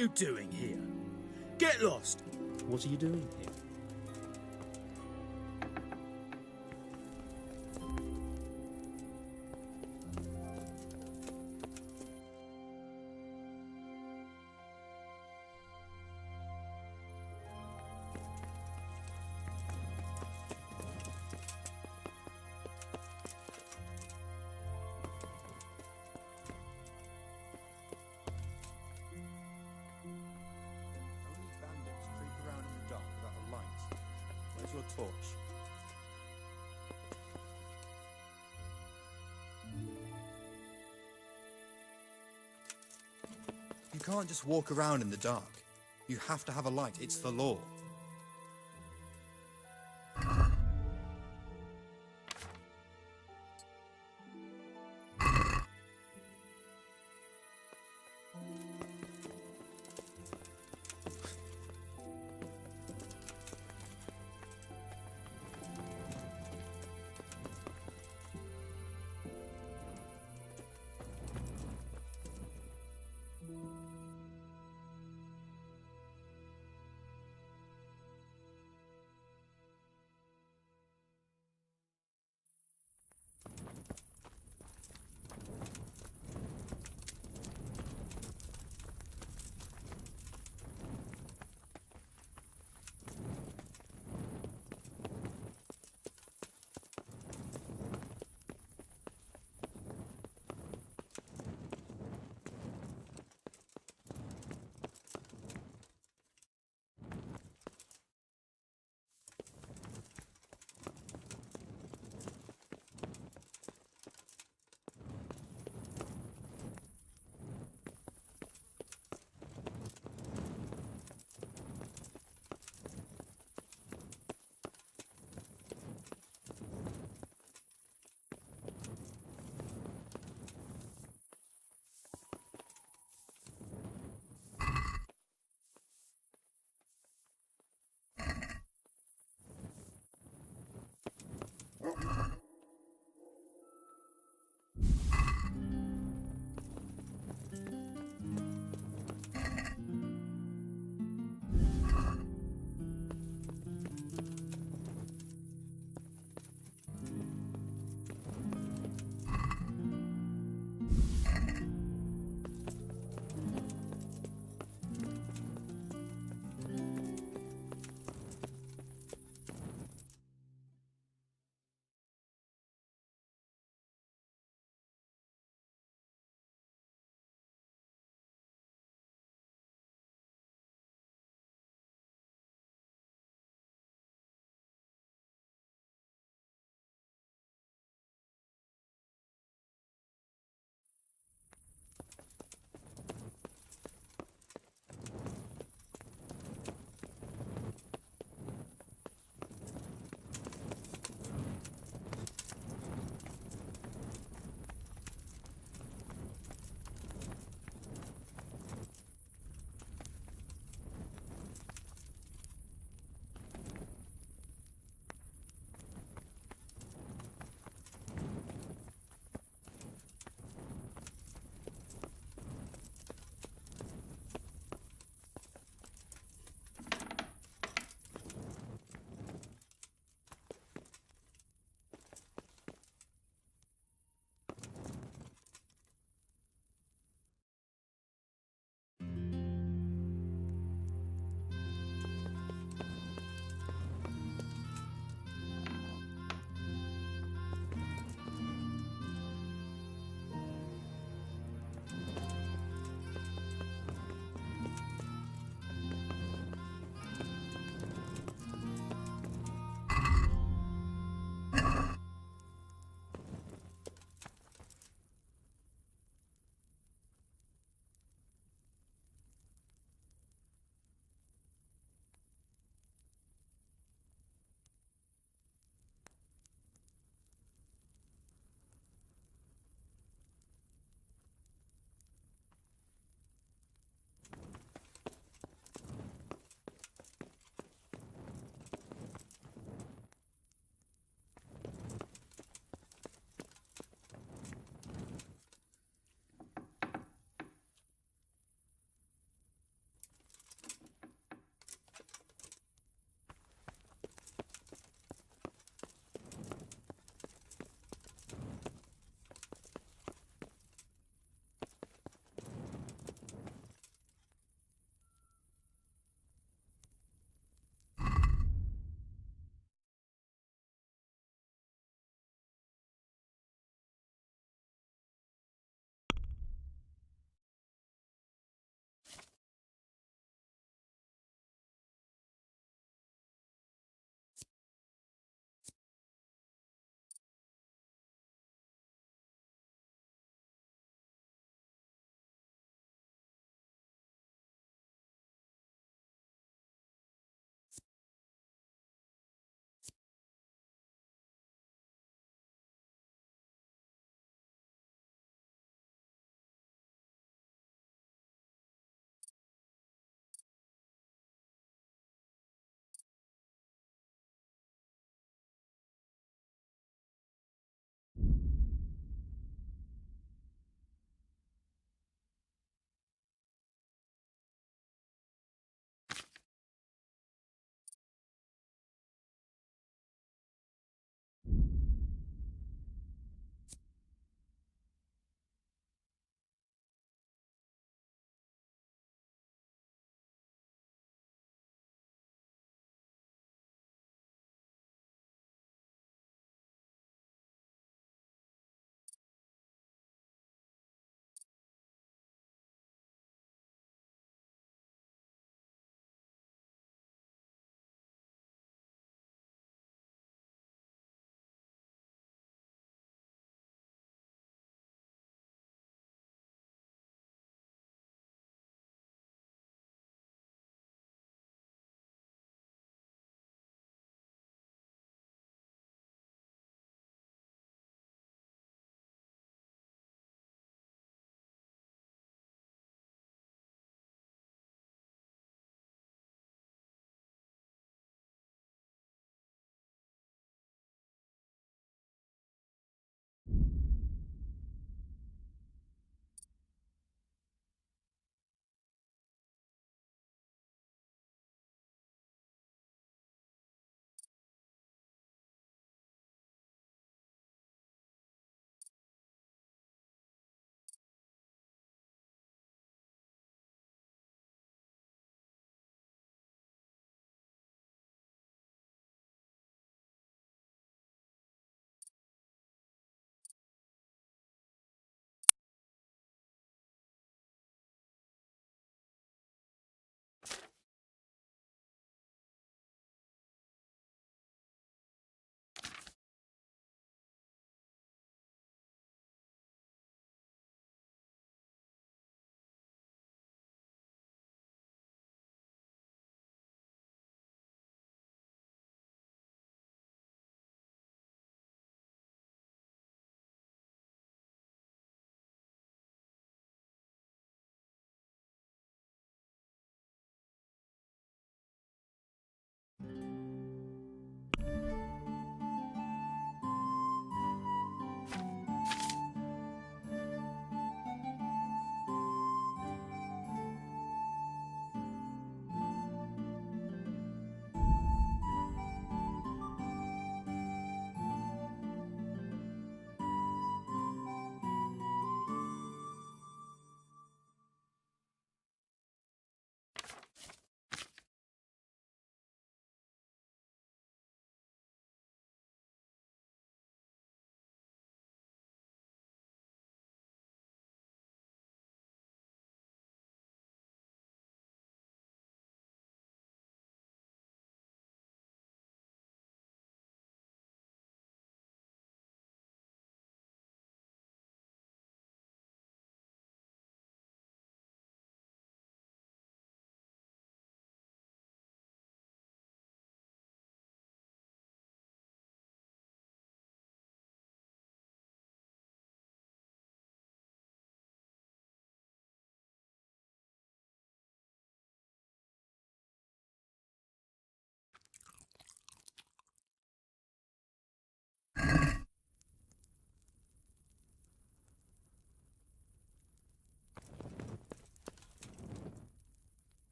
you doing here? Get lost! What are you doing here? Only bandits creep around in the dark without a light. Where's your torch? You can't just walk around in the dark. You have to have a light. It's the law.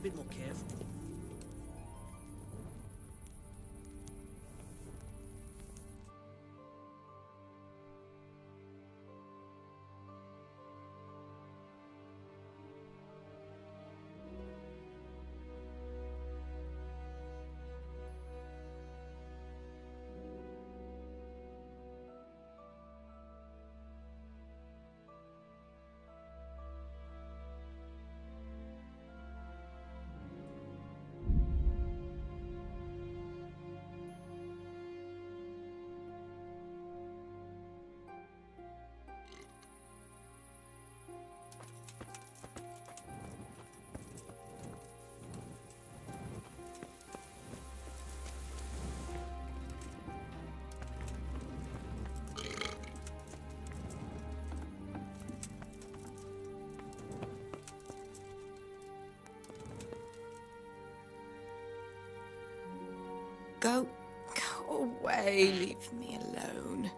be a bit more careful. Go away, leave me alone.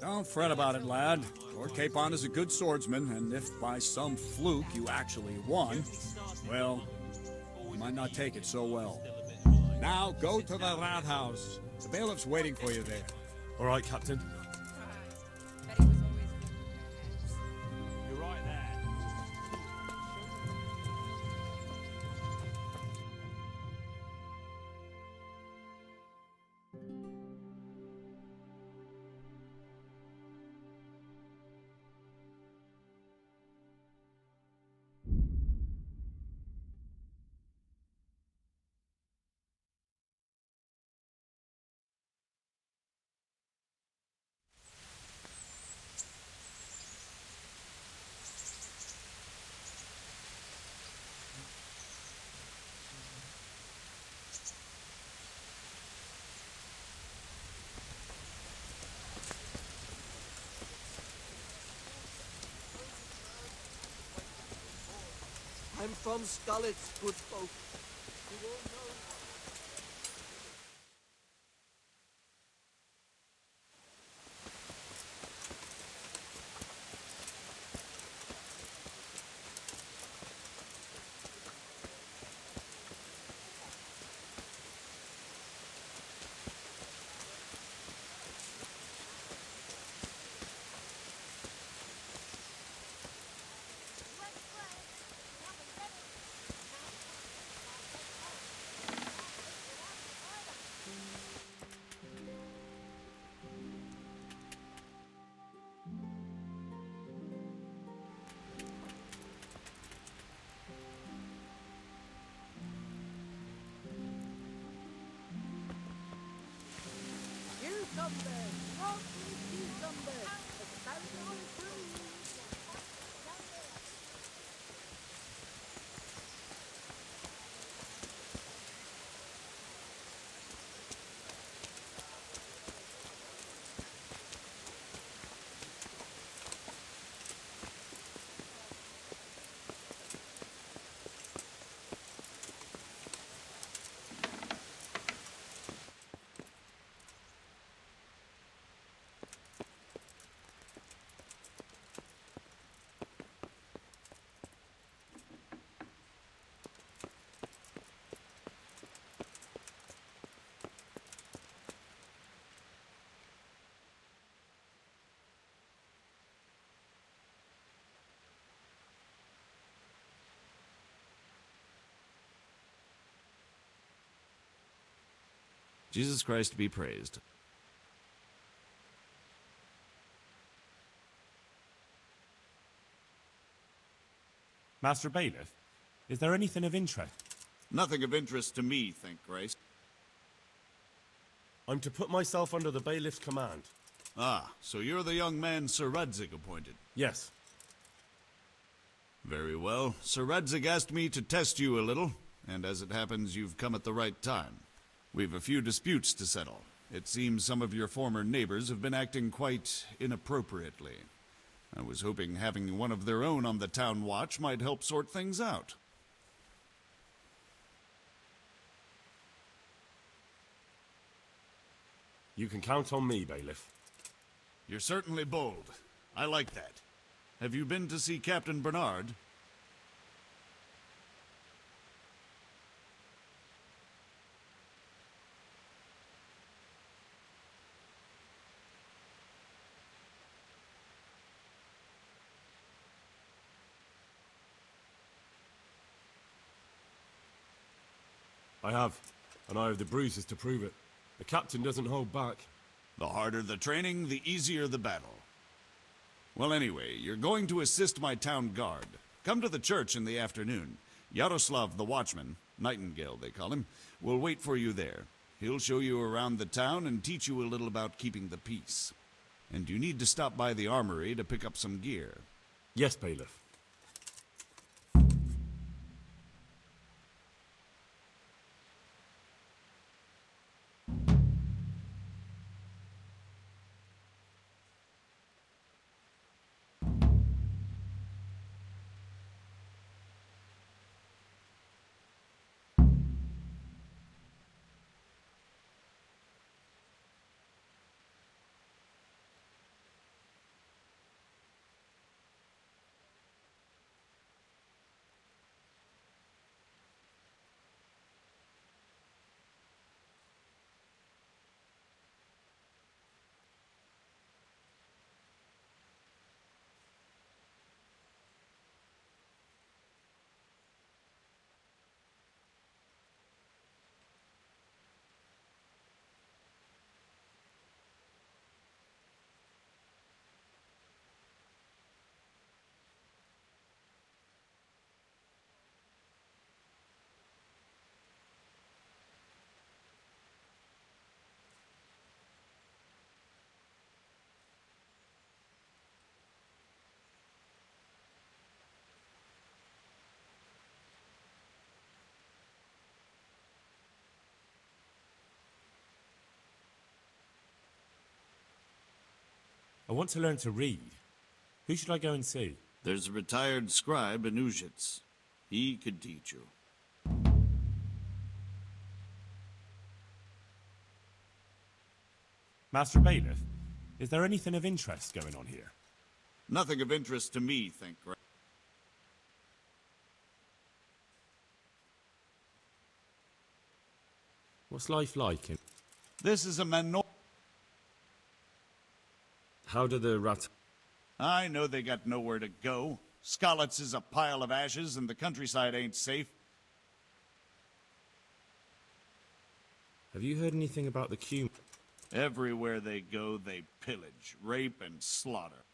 Don't fret about it, lad. Lord Capon is a good swordsman, and if by some fluke you actually won, well, you might not take it so well. Now go to the rat house. The bailiff's waiting for you there. All right, Captain. You're right there. I'm from Scarlet's, good folk. You all know. Jesus Christ be praised. Master Bailiff, is there anything of interest? Nothing of interest to me, thank Christ. I'm to put myself under the bailiff's command. Ah, so you're the young man Sir Radzig appointed. Yes. Very well. Sir Radzig asked me to test you a little, and as it happens, you've come at the right time. We've a few disputes to settle. It seems some of your former neighbors have been acting quite inappropriately. I was hoping having one of their own on the town watch might help sort things out. You can count on me, bailiff. You're certainly bold. I like that. Have you been to see Captain Bernard? I have, and I have the bruises to prove it. The captain doesn't hold back. The harder the training, the easier the battle. Well, anyway, you're going to assist my town guard. Come to the church in the afternoon. Yaroslav the watchman, Nightingale they call him, will wait for you there. He'll show you around the town and teach you a little about keeping the peace. And you need to stop by the armory to pick up some gear. Yes, bailiff. I want to learn to read. Who should I go and see? There's a retired scribe in Uzhitz. He could teach you. Master Bailiff, is there anything of interest going on here? Nothing of interest to me, thank Christ. What's life like? This is a How do the rat... I know they got nowhere to go. Skalitz is a pile of ashes, and the countryside ain't safe. Have you heard anything about the Q? Everywhere they go, they pillage, rape, and slaughter.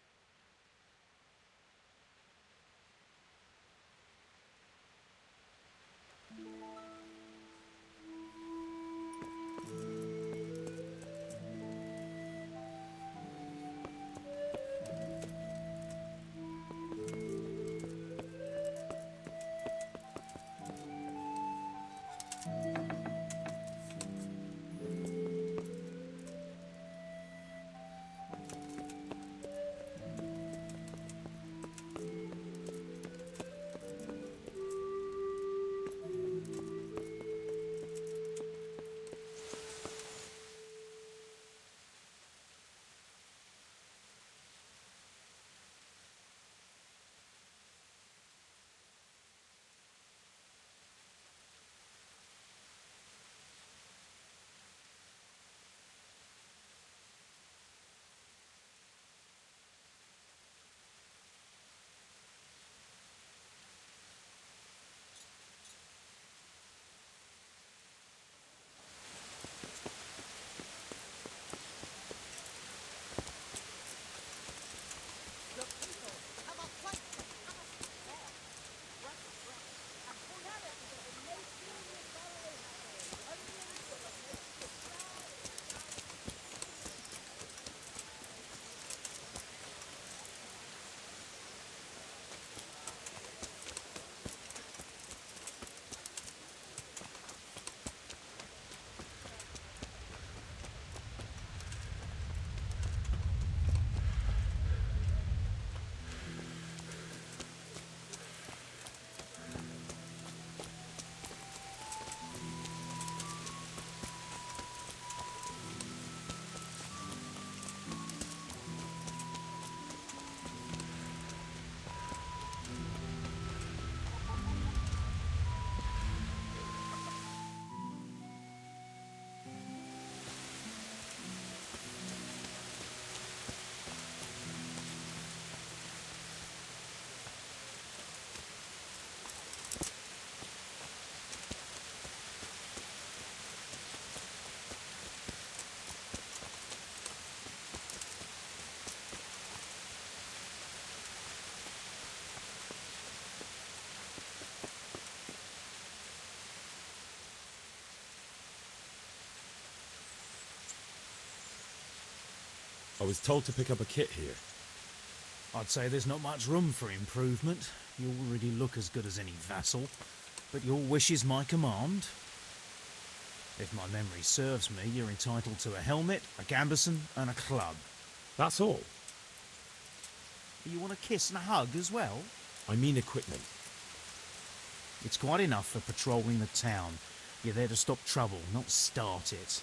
I was told to pick up a kit here. I'd say there's not much room for improvement. You already look as good as any vassal, but your wish is my command. If my memory serves me, you're entitled to a helmet, a gambeson, and a club. That's all. You want a kiss and a hug as well? I mean equipment. It's quite enough for patrolling the town. You're there to stop trouble, not start it.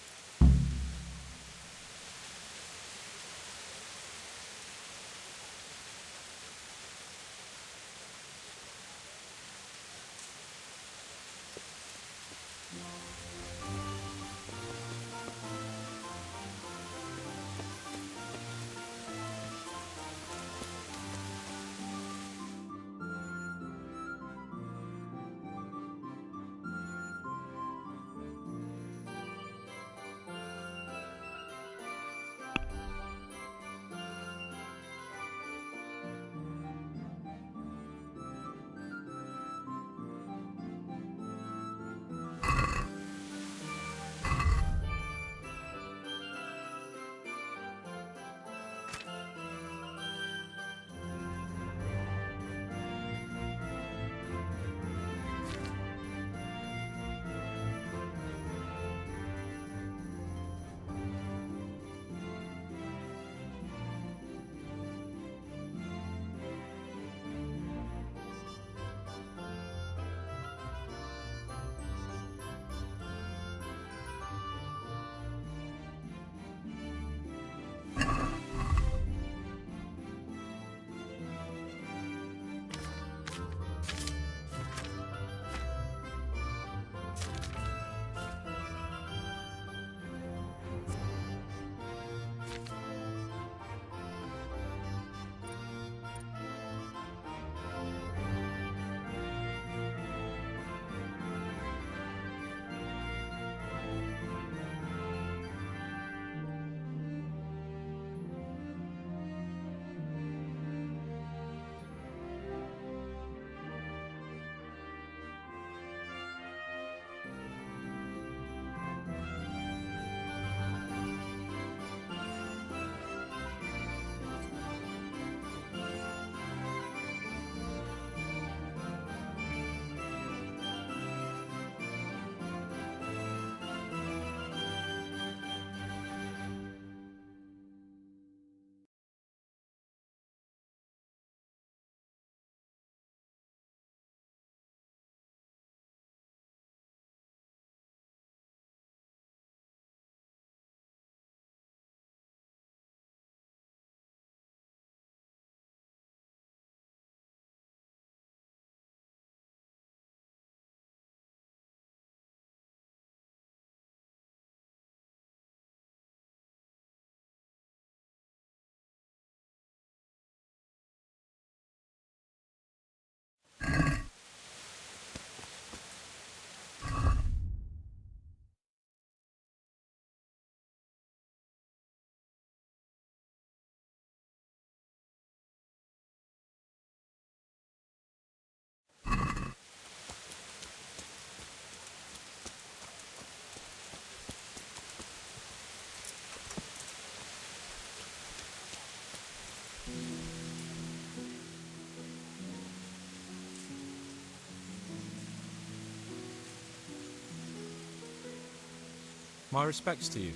My respects to you.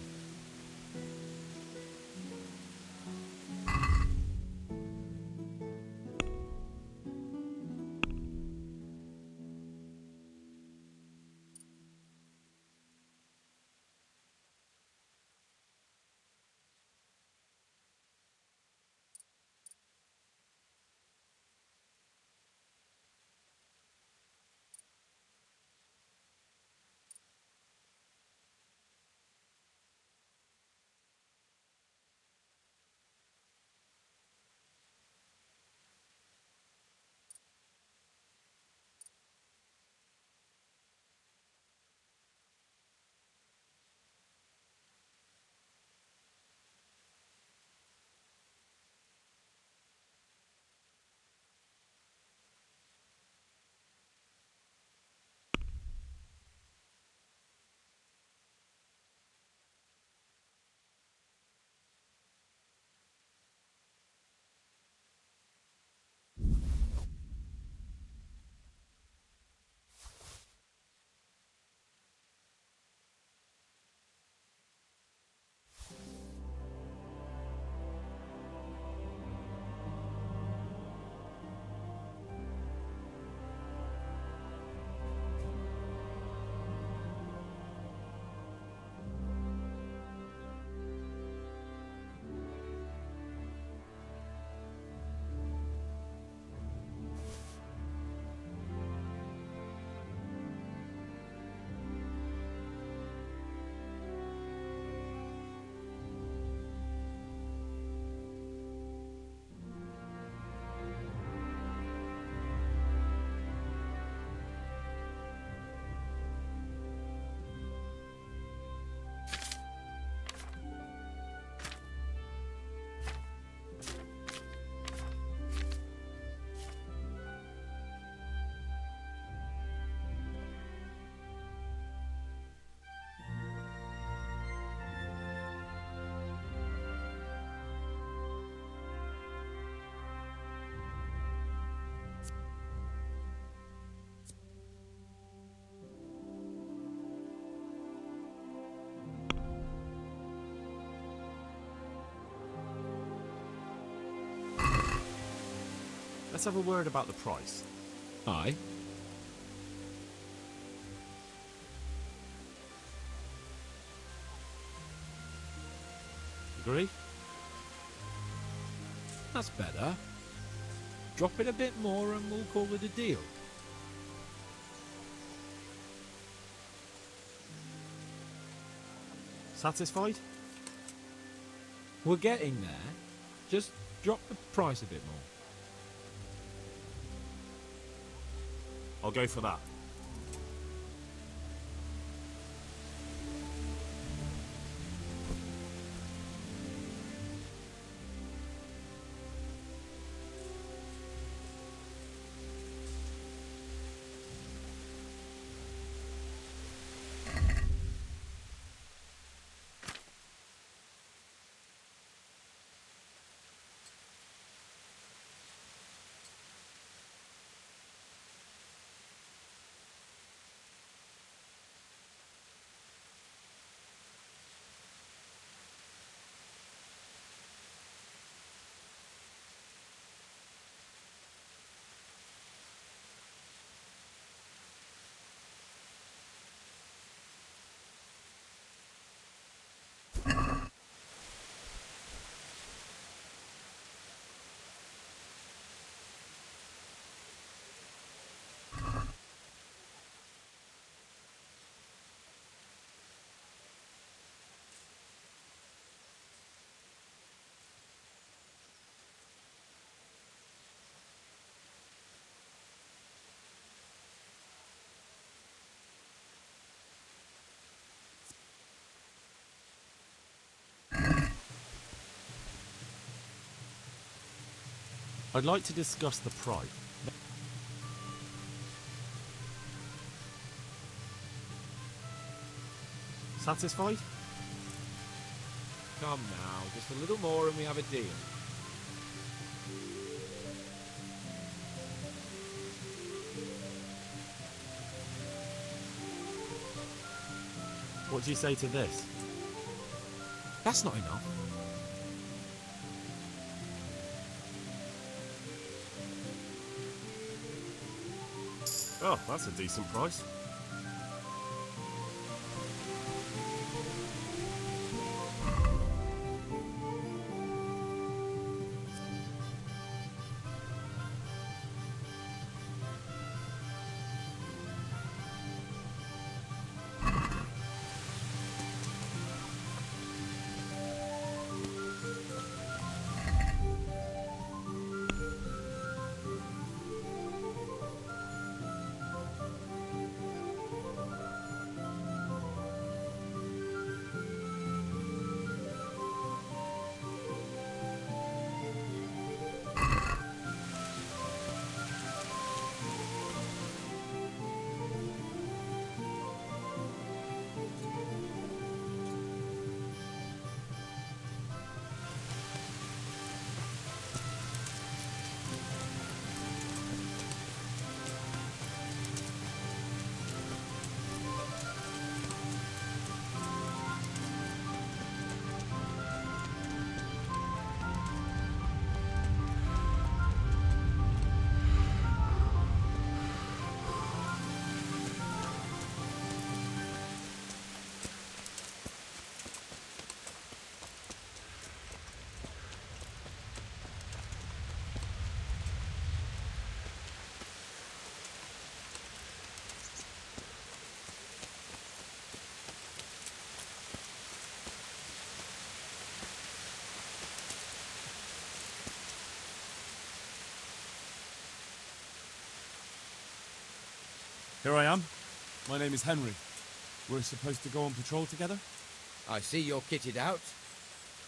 Let's have a word about the price. Aye. Agree? That's better. Drop it a bit more and we'll call it a deal. Satisfied? We're getting there. Just drop the price a bit more. I'll go for that. I'd like to discuss the price. Satisfied? Come now, just a little more and we have a deal. What do you say to this? That's not enough. Oh, that's a decent price. Here I am. My name is Henry. We're supposed to go on patrol together? I see you're kitted out.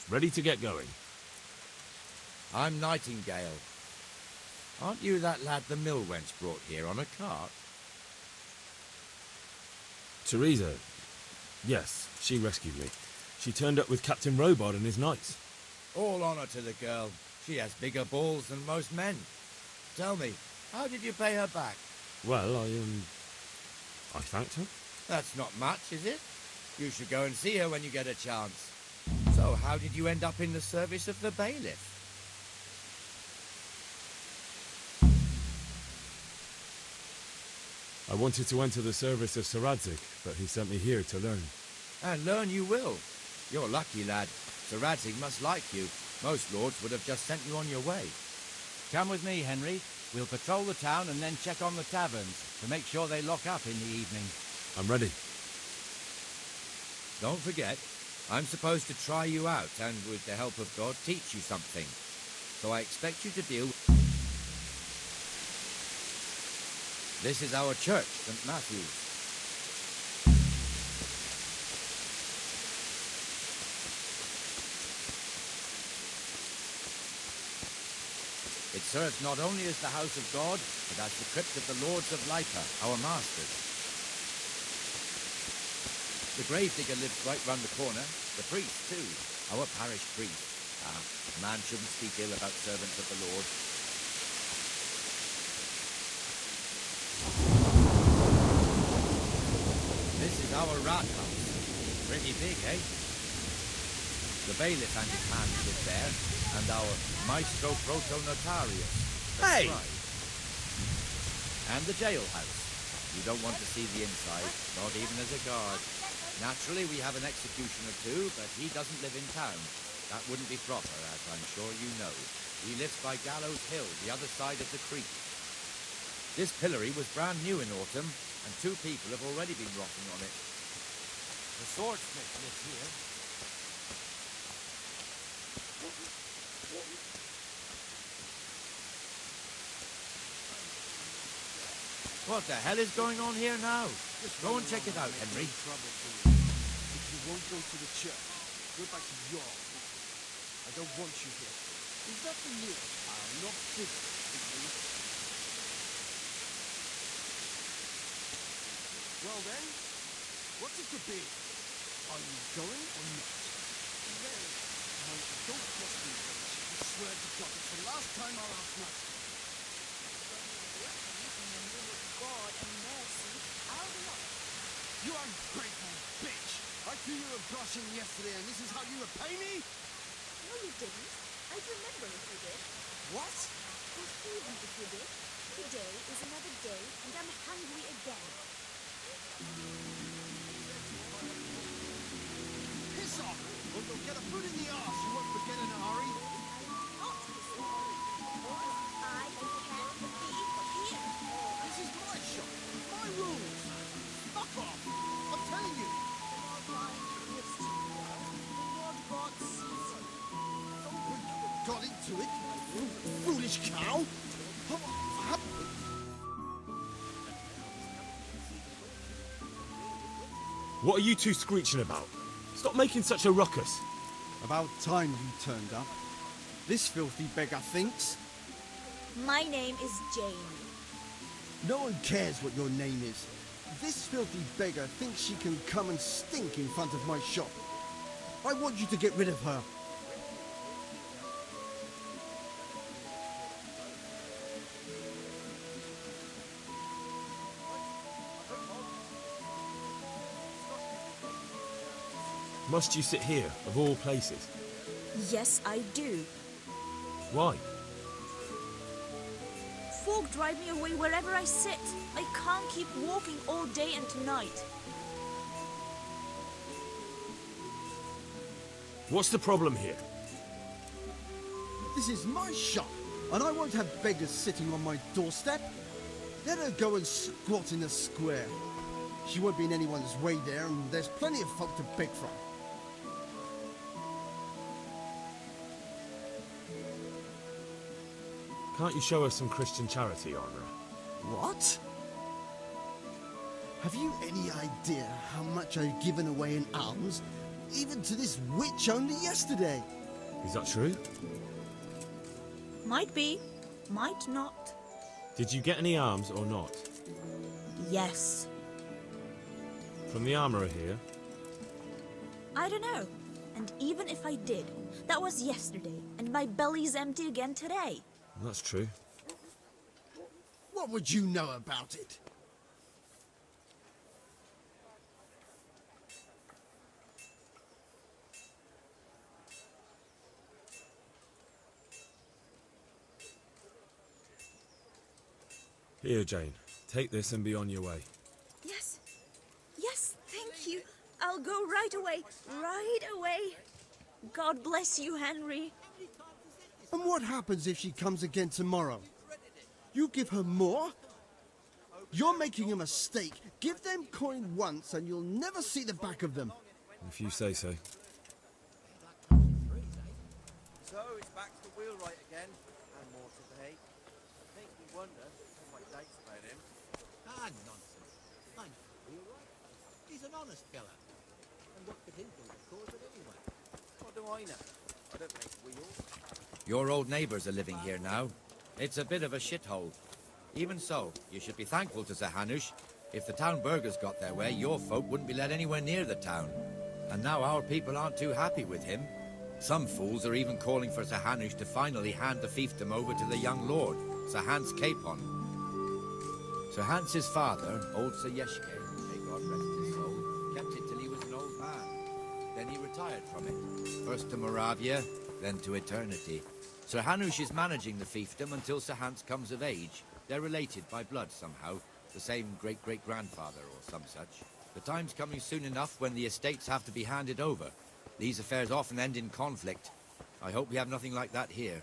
Ready to get going. I'm Nightingale. Aren't you that lad the mill wench brought here on a cart? Teresa. Yes, she rescued me. She turned up with Captain Robot and his knights. All honor to the girl. She has bigger balls than most men. Tell me, how did you pay her back? Well, I thanked her. That's not much, is it? You should go and see her when you get a chance. So, how did you end up in the service of the bailiff? I wanted to enter the service of Sir Radzig, but he sent me here to learn. And learn you will. You're lucky, lad. Sir Radzig must like you. Most lords would have just sent you on your way. Come with me, Henry. We'll patrol the town and then check on the taverns to make sure they lock up in the evening. I'm ready. Don't forget, I'm supposed to try you out and, with the help of God, teach you something. So I expect you to deal with... This is our church, St. Matthew's. It serves not only as the house of God, but as the crypt of the lords of Lipa, our masters. The gravedigger lives right round the corner. The priest, too. Our parish priest. Ah, a man shouldn't speak ill about servants of the Lord. This is our rat house. Pretty big, eh? The bailiff and his hands live there, and our maestro proto-notarius. Hey! Right. And the jailhouse. You don't want to see the inside, not even as a guard. Naturally, we have an executioner too, but he doesn't live in town. That wouldn't be proper, as I'm sure you know. He lives by Gallows Hill, the other side of the creek. This pillory was brand new in autumn, and 2 people have already been rotting on it. The swordsmith lives here. What the hell is going on here now? Go and check it out, Henry. If you won't go to the church, go back to your home. I don't want you here. Is that the nearest town? Not big, well then, what's it to be? Are you going or not? Well, now, don't trust me, Rich. I swear to God, it's the last time I'll ask nothing. God and mercy, I'll be honest. You ungrateful bitch! You were brushing yesterday, and this is how you repay me? No, you didn't. I remember if you did. What? But even if you did, today is another day, and I'm hungry again. Piss off, or you'll get a foot in the arse. You won't forget in a hurry. Not this morning, because I can't be here. This is my shop, my rules. Fuck off. I'm telling you. Got into it, you foolish cow. What are you two screeching about? Stop making such a ruckus. About time you turned up. This filthy beggar thinks. My name is Jane. No one cares what your name is. This filthy beggar thinks she can come and stink in front of my shop. I want you to get rid of her. Must you sit here, of all places? Yes, I do. Why? Folk drive me away wherever I sit. I can't keep walking all day and night. What's the problem here? This is my shop, and I won't have beggars sitting on my doorstep. Let her go and squat in a square. She won't be in anyone's way there, and there's plenty of folk to beg from. Can't you show us some Christian charity, Armour? What? Have you any idea how much I've given away in alms? Even to this witch only yesterday. Is that true? Might be, might not. Did you get any arms or not? Yes. From the armourer here? I don't know. And even if I did, that was yesterday, and my belly's empty again today. That's true. What would you know about it? Here, Jane. Take this and be on your way. Yes. Yes, thank you. I'll go right away. Right away. God bless you, Henry. And what happens if she comes again tomorrow? You give her more? You're making a mistake. Give them coin once and you'll never see the back of them. If you say so. So it's back to the wheelwright again, and more today. Make me wonder what my dates about him. Ah, nonsense. I'm not wheelwright. He's an honest fella. And what could he do to cause it anyway? What do I know? I don't make wheels. Your old neighbours are living here now. It's a bit of a shithole. Even so, you should be thankful to Sir Hanush. If the town burghers got their way, your folk wouldn't be let anywhere near the town. And now our people aren't too happy with him. Some fools are even calling for Sir Hanush to finally hand the fiefdom over to the young lord, Sir Hans Capon. Sir Hans's father, old Sir Yeshke, may God rest his soul, kept it till he was an old man. Then he retired from it, first to Moravia, then to eternity. Sir Hanush is managing the fiefdom until Sir Hans comes of age. They're related by blood somehow, the same great-great-grandfather or some such. The time's coming soon enough when the estates have to be handed over. These affairs often end in conflict. I hope we have nothing like that here.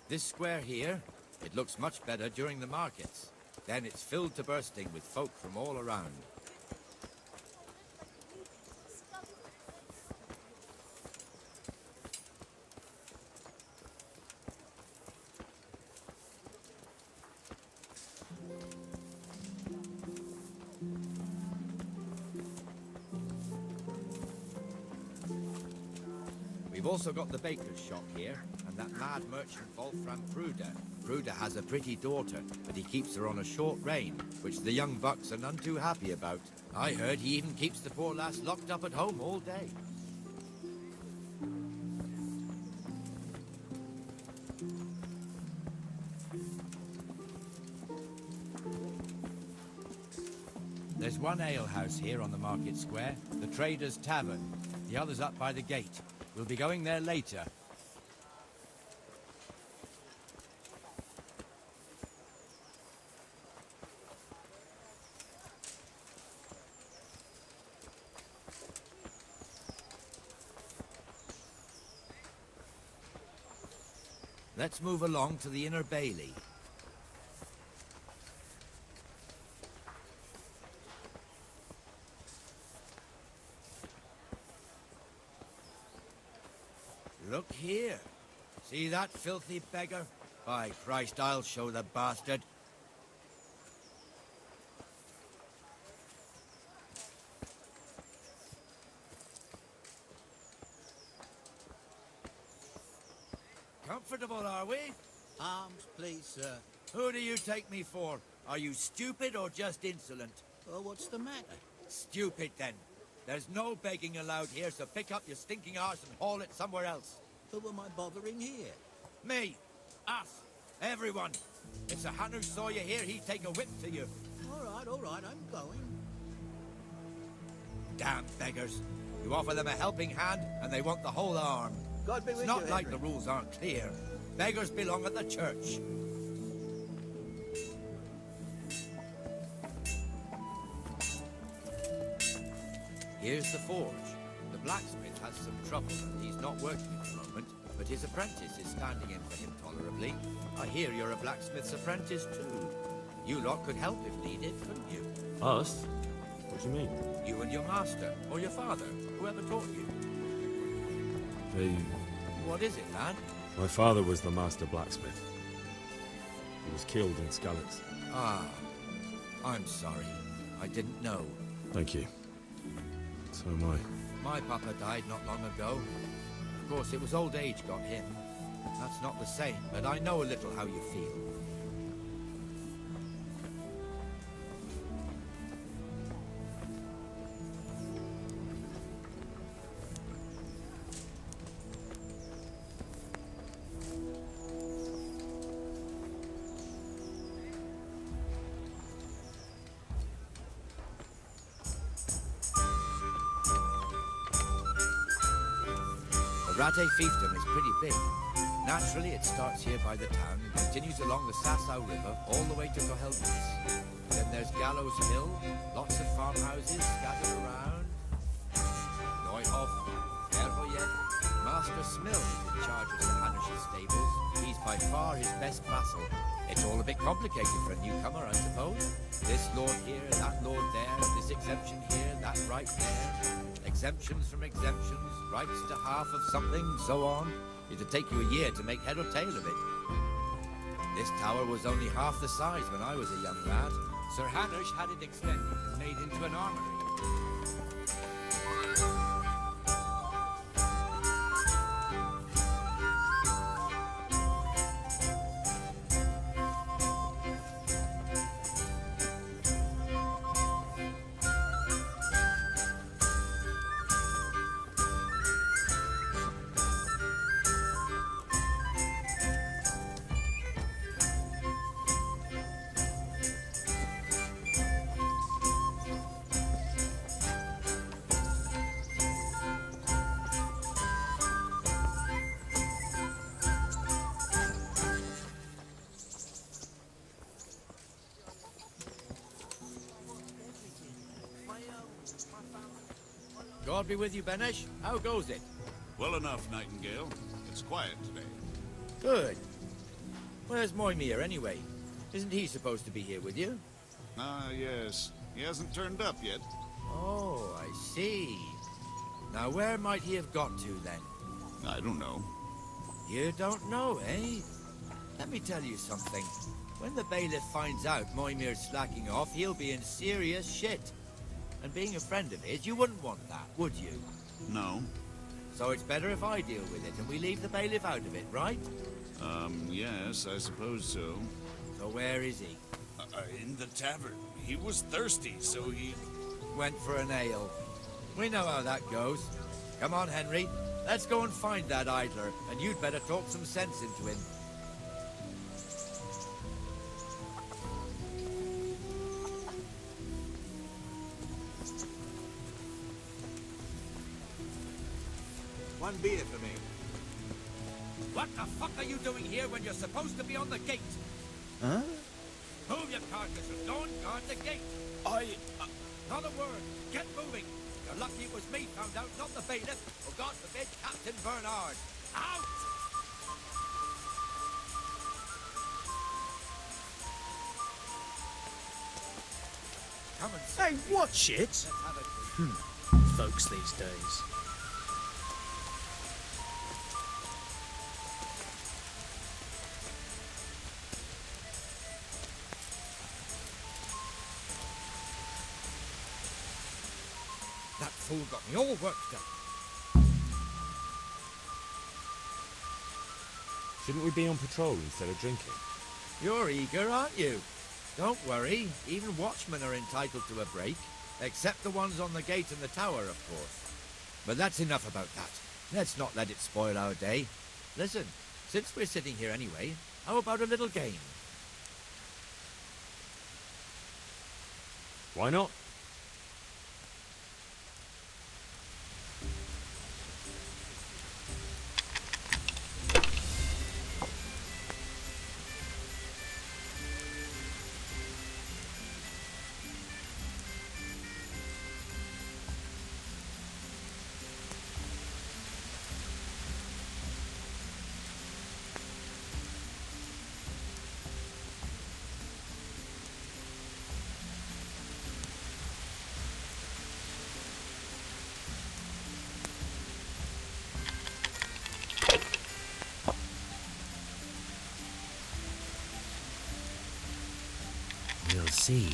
This square here, it looks much better during the markets. Then it's filled to bursting with folk from all around. We've also got the baker's shop here, and that mad merchant Wolfram Pruder. Pruder has a pretty daughter, but he keeps her on a short rein, which the young bucks are none too happy about. I heard he even keeps the poor lass locked up at home all day. There's one alehouse here on the market square, the Trader's Tavern. The other's up by the gate. We'll be going there later. Let's move along to the Inner Bailey. Look here. See that filthy beggar? By Christ, I'll show the bastard. Comfortable, are we? Arms, please, sir. Who do you take me for? Are you stupid or just insolent? Oh, what's the matter? Stupid, then. There's no begging allowed here, so pick up your stinking arse and haul it somewhere else. Who am I bothering here? Me. Us. Everyone. If Sir Hanush saw you here, he'd take a whip to you. All right, I'm going. Damn beggars. You offer them a helping hand, and they want the whole arm. God be with It's you, not like Henry. the rules aren't clear. Beggars belong at the church. Here's the forge. The blacksmith has some trouble, and he's not working at the moment, but his apprentice is standing in for him tolerably. I hear you're a blacksmith's apprentice, too. You lot could help if needed, couldn't you? Us? What do you mean? You and your master, or your father, whoever taught you. What is it, lad? My father was the master blacksmith. He was killed in Skalitz. Ah, I'm sorry. I didn't know. Thank you. So am I. My papa died not long ago. Of course, it was old age got him. That's not the same, but I know a little how you feel. The Rate fiefdom is pretty big. Naturally, it starts here by the town and continues along the Sasau River all the way to Kohelbitz. Then there's Gallows Hill, lots of farmhouses scattered around. Neuhof, Erhoyet, Master Smill is in charge of Sir Hanush's stables. He's by far his best vassal. It's all a bit complicated for a newcomer, I suppose. This lord here, that lord there, this exemption here, that right there. Exemptions from exemptions, rights to half of something, so on. It'd take you a year to make head or tail of it. This tower was only half the size when I was a young lad. Sir Hanush had it extended and made into an armory. God be with you, Benesh. How goes it? Well enough, Nightingale. It's quiet today. Good. Where's Moimir, anyway? Isn't he supposed to be here with you? Ah, yes. He hasn't turned up yet. Oh, I see. Now, where might he have got to, then? I don't know. You don't know, eh? Let me tell you something. When the bailiff finds out Moimir's slacking off, he'll be in serious shit. And being a friend of his, you wouldn't want that, would you? No. So it's better if I deal with it and we leave the bailiff out of it, right? Yes, I suppose so. So where is he? In the tavern. He was thirsty, so he... Went for an ale. We know how that goes. Come on, Henry. Let's go and find that idler, and you'd better talk some sense into him. One beer for me. What the fuck are you doing here when you're supposed to be on the gate? Huh? Move your carcass and go and guard the gate. Not a word. Get moving. You're lucky it was me found out, not the bailiff, or God forbid, Captain Bernard. Out! Come and see. Hey, watch it! Let's have it. Folks these days. That fool got me all worked up. Shouldn't we be on patrol instead of drinking? You're eager, aren't you? Don't worry, even watchmen are entitled to a break, except the ones on the gate and the tower, of course. But that's enough about that. Let's not let it spoil our day. Listen, since we're sitting here anyway, how about a little game? Why not? We'll see.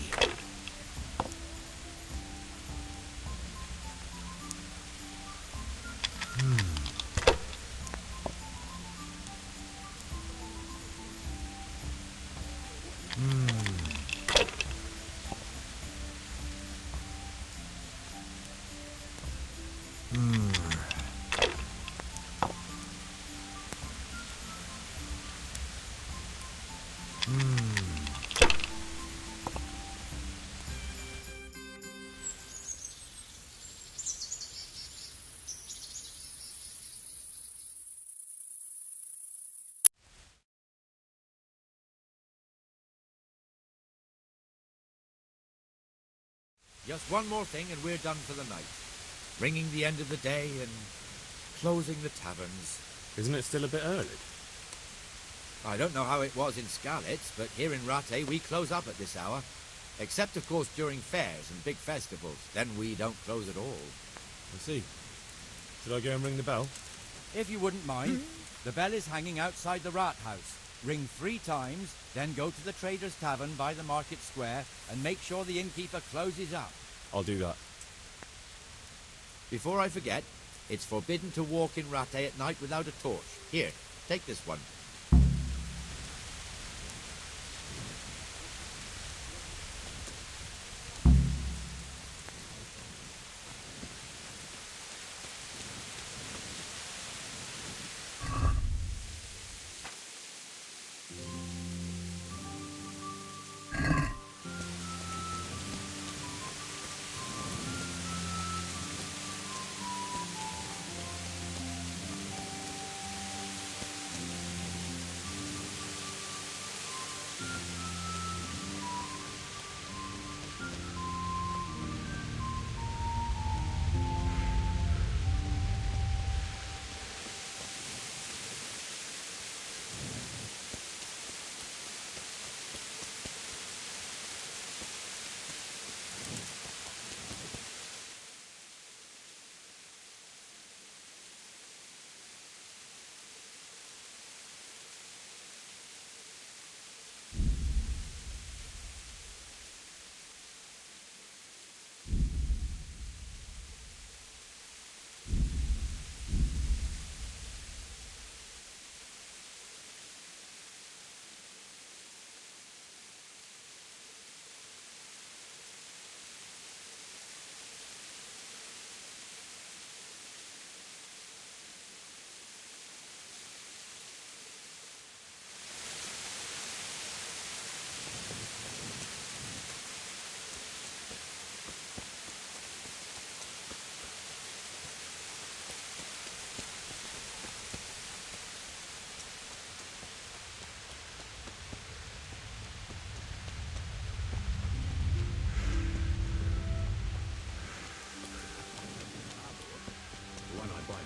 Just one more thing and we're done for the night. Ringing the end of the day and closing the taverns. Isn't it still a bit early? I don't know how it was in Skalitz, but here in Rattay we close up at this hour. Except, of course, during fairs and big festivals. Then we don't close at all. I see. Should I go and ring the bell? If you wouldn't mind, the bell is hanging outside the rat house. Ring 3 times, then go to the Trader's Tavern by the market square and make sure the innkeeper closes up. I'll do that. Before I forget, it's forbidden to walk in Rattay at night without a torch. Here, take this one.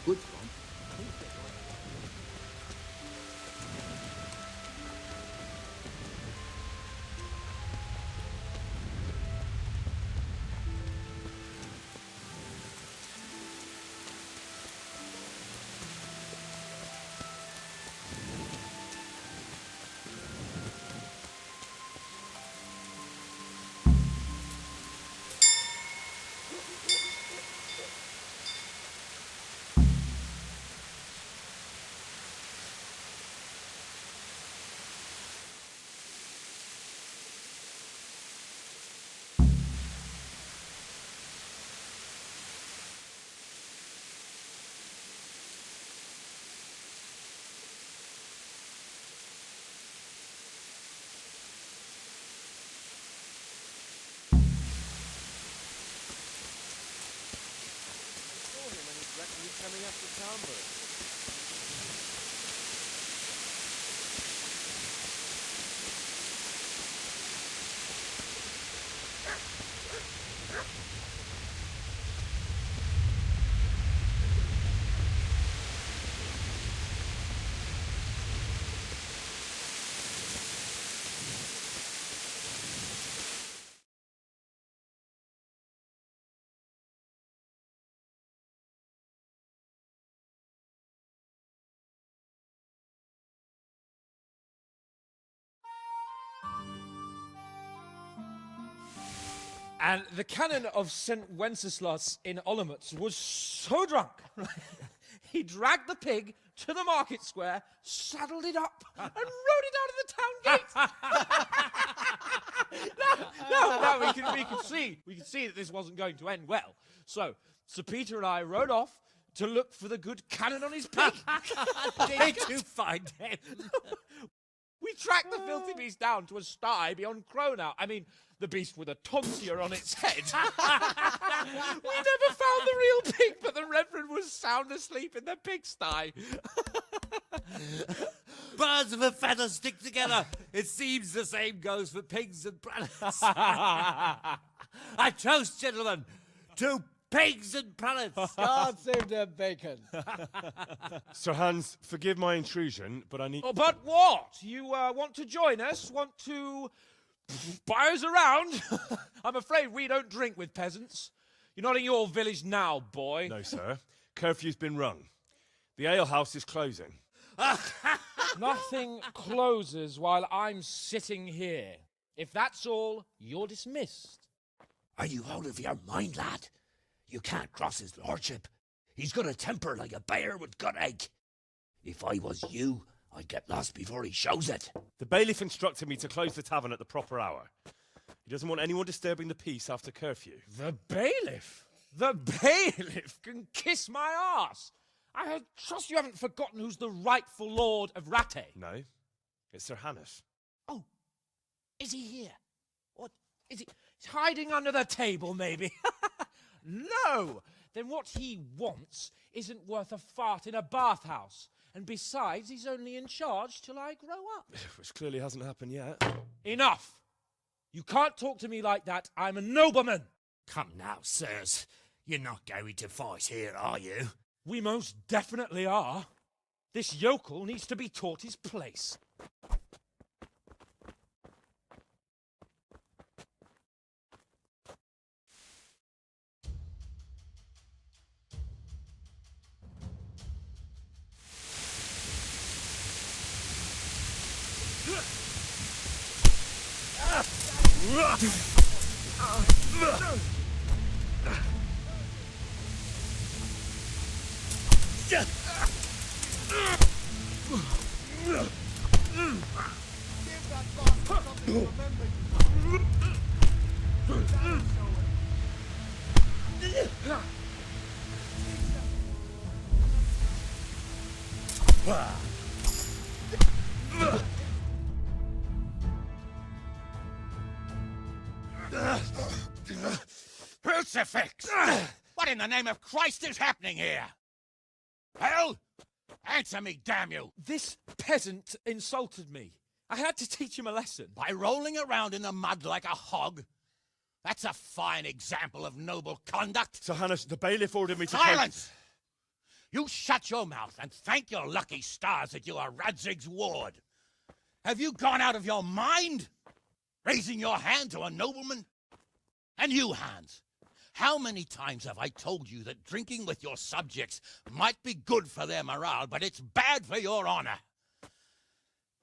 Good fun. Coming up to Townburg. And the canon of St. Wenceslas in Olomouc was so drunk, he dragged the pig to the market square, saddled it up, and rode it out of the town gate. No, we can see that this wasn't going to end well. So, Sir Peter and I rode off to look for the good canon on his pig. Did you find him? We tracked the filthy beast down to a sty beyond Cronau. I mean, the beast with a tonsure on its head. We never found the real pig, but the Reverend was sound asleep in the pigsty. Birds of a feather stick together. It seems the same goes for pigs and planets. I toast, gentlemen, to pigs and planets. God save the bacon. Sir Hans, forgive my intrusion, but I need... Oh, but what? You want to join us? Want to buy us around? I'm afraid we don't drink with peasants. You're not in your village now, boy. No, sir. Curfew's been rung. The alehouse is closing. Nothing closes while I'm sitting here. If that's all, you're dismissed. Are you out of your mind, lad? You can't cross his lordship. He's got a temper like a bear with gut ache. If I was you, I'd get lost before he shows it. The bailiff instructed me to close the tavern at the proper hour. He doesn't want anyone disturbing the peace after curfew. The bailiff? The bailiff can kiss my arse. I trust you haven't forgotten who's the rightful lord of Rattay. No, it's Sir Hannes. Oh, is he here? What, is he? He's hiding under the table, maybe? No! Then what he wants isn't worth a fart in a bathhouse. And besides, he's only in charge till I grow up. Which clearly hasn't happened yet. Enough! You can't talk to me like that. I'm a nobleman. Come now, sirs. You're not going to fight here, are you? We most definitely are. This yokel needs to be taught his place. Crucifix! What in the name of Christ is happening here? Hell? Answer me, damn you! This peasant insulted me. I had to teach him a lesson. By rolling around in the mud like a hog? That's a fine example of noble conduct. Sir Hannes, the bailiff ordered me to... Silence! You shut your mouth and thank your lucky stars that you are Radzig's ward. Have you gone out of your mind? Raising your hand to a nobleman? And you, Hans, how many times have I told you that drinking with your subjects might be good for their morale, but it's bad for your honor?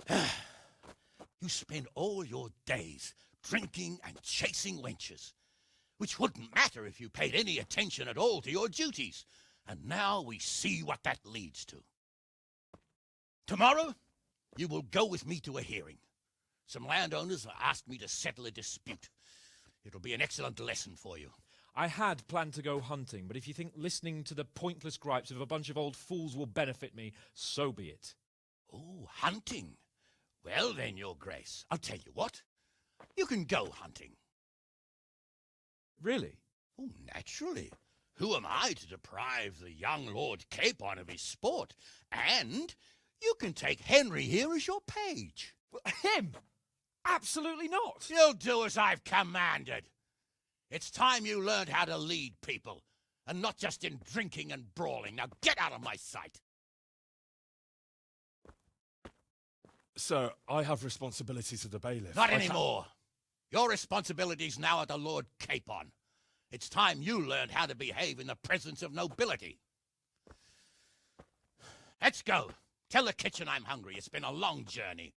You spend all your days drinking and chasing wenches, which wouldn't matter if you paid any attention at all to your duties. And now we see what that leads to. Tomorrow, you will go with me to a hearing. Some landowners have asked me to settle a dispute. It'll be an excellent lesson for you. I had planned to go hunting, but if you think listening to the pointless gripes of a bunch of old fools will benefit me, so be it. Oh, hunting. Well then, Your Grace, I'll tell you what. You can go hunting. Really? Oh, naturally. Who am I to deprive the young Lord Capon of his sport? And you can take Henry here as your page. Him? Absolutely not. You'll do as I've commanded. It's time you learned how to lead people, and not just in drinking and brawling. Now get out of my sight. Sir, I have responsibilities of the bailiff. Not anymore. Your responsibilities now are the Lord Capon. It's time you learned how to behave in the presence of nobility. Let's go. Tell the kitchen I'm hungry. It's been a long journey.